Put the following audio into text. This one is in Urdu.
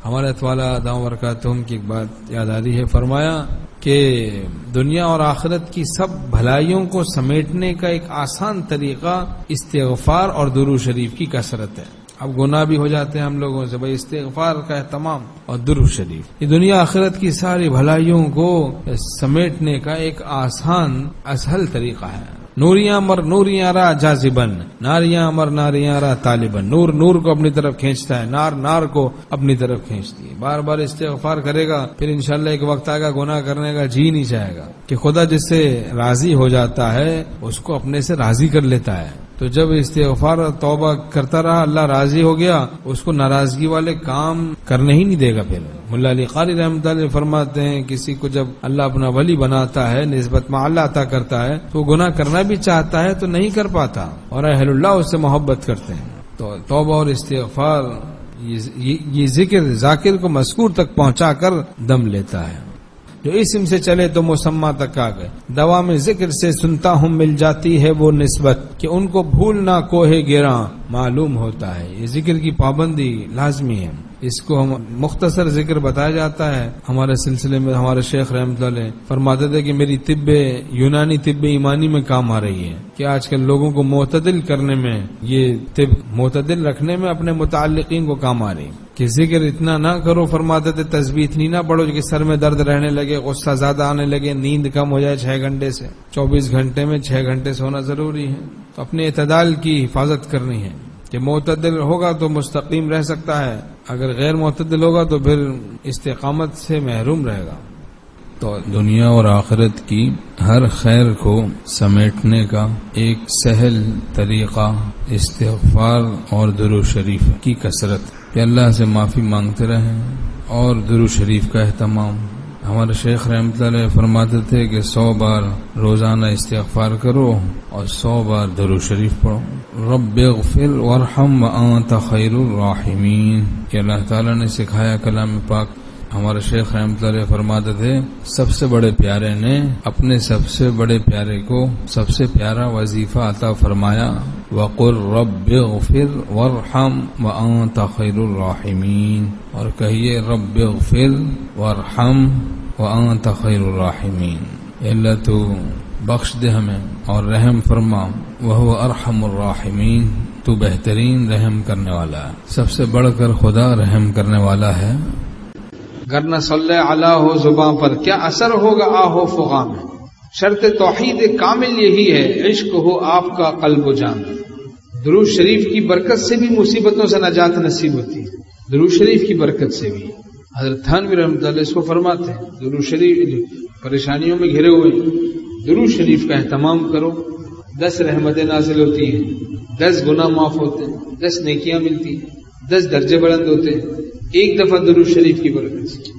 ہمارے والا داؤں برکاتہم کی ایک بات یاد آ رہی ہے، فرمایا کہ دنیا اور آخرت کی سب بھلائیوں کو سمیٹنے کا ایک آسان طریقہ استغفار اور درود شریف کی کثرت ہے۔ اب گناہ بھی ہو جاتے ہیں ہم لوگوں سے، بھائی استغفار کا اہتمام اور درود شریف، یہ دنیا آخرت کی ساری بھلائیوں کو سمیٹنے کا ایک آسان اسہل طریقہ ہے۔ نوریاں مر نوریاں را جاذبن، ناریاں مر ناریاں را طالبن، نور نور کو اپنی طرف کھینچتا ہے، نار نار کو اپنی طرف کھینچتی ہے۔ بار بار استغفار کرے گا، پھر انشاءاللہ ایک وقت آئے گا گناہ کرنے کا جی نہیں چاہے گا، کہ خدا جس سے راضی ہو جاتا ہے اس کو اپنے سے راضی کر لیتا ہے۔ تو جب استغفار اور توبہ کرتا رہا، اللہ راضی ہو گیا، اس کو ناراضگی والے کام کرنے ہی نہیں دے گا۔ پھر ملا علی قاری رحمۃ اللہ فرماتے ہیں کسی کو جب اللہ اپنا ولی بناتا ہے، نسبت مع اللہ عطا کرتا ہے، تو وہ گناہ کرنا بھی چاہتا ہے تو نہیں کر پاتا، اور اہل اللہ اس سے محبت کرتے ہیں۔ تو توبہ اور استغفار یہ ذکر ذاکر کو مذکور تک پہنچا کر دم لیتا ہے۔ جو اسم سے چلے تو مسمى تک آ گئے، دوا میں ذکر سے سنتا ہوں مل جاتی ہے وہ نسبت، کہ ان کو بھولنا کوہ گراں معلوم ہوتا ہے۔ یہ ذکر کی پابندی لازمی ہے، اس کو ہم مختصر ذکر بتایا جاتا ہے۔ ہمارے سلسلے میں ہمارے شیخ رحمۃ اللہ فرماتے تھے کہ میری طب یونانی طب ایمانی میں کام آ رہی ہے، کہ آج کل لوگوں کو معتدل کرنے میں، یہ طب معتدل رکھنے میں اپنے متعلقین کو کام آ رہی ہے، کہ ذکر اتنا نہ کرو، فرماتے تھے تسبیح اتنی نہ پڑھو کہ سر میں درد رہنے لگے، غصہ زیادہ آنے لگے، نیند کم ہو جائے 6 گھنٹے سے، 24 گھنٹے میں 6 گھنٹے سونا ضروری ہے۔ تو اپنے اعتدال کی حفاظت کرنی ہے، کہ معتدل ہوگا تو مستقیم رہ سکتا ہے، اگر غیر معتدل ہوگا تو پھر استقامت سے محروم رہے گا۔ تو دنیا اور آخرت کی ہر خیر کو سمیٹنے کا ایک سہل طریقہ استغفار اور درود شریف کی کثرت، کہ اللہ سے معافی مانگتے رہیں اور درود شریف کا اہتمام۔ ہمارے شیخ رحمۃ اللہ فرماتے تھے کہ 100 بار روزانہ استغفار کرو اور 100 بار درود شریف پڑھو۔ رب اغفر وارحم وانت خیر الراحمین، کہ اللہ تعالیٰ نے سکھایا کلام پاک۔ ہمارے شیخ رحمۃ اللہ فرماتے تھے سب سے بڑے پیارے نے اپنے سب سے بڑے پیارے کو سب سے پیارا وظیفہ عطا فرمایا، وقل رب اغفر وارحم وانت خیر الراحمین، اور کہیے رب اغفر وارحم وانت خیر الراحمین، اللہ تو بخش دے ہمیں اور رحم فرما، وہو ارحم الراحمین، تو بہترین رحم کرنے والا ہے، سب سے بڑھ کر خدا رحم کرنے والا ہے۔ گر نہ صلی علی ہو زباں پر، کیا اثر ہوگا آہو فغاں میں۔ شرط توحید کامل یہی ہے، عشق ہو آپ کا قلب و جان۔ درود شریف کی برکت سے بھی مصیبتوں سے نجات نصیب ہوتی ہے، درود شریف کی برکت سے بھی۔ حضرت تھانوی رحمۃ اللہ اس کو فرماتے ہیں، درود شریف پریشانیوں میں گھرے ہوئے، درود شریف کا اہتمام کرو، 10 رحمتیں نازل ہوتی ہیں، 10 گناہ معاف ہوتے ہیں، 10 نیکیاں ملتی ہیں، 10 درجے بلند ہوتے ہیں، ایک دفعہ درود شریف کی برکت سے۔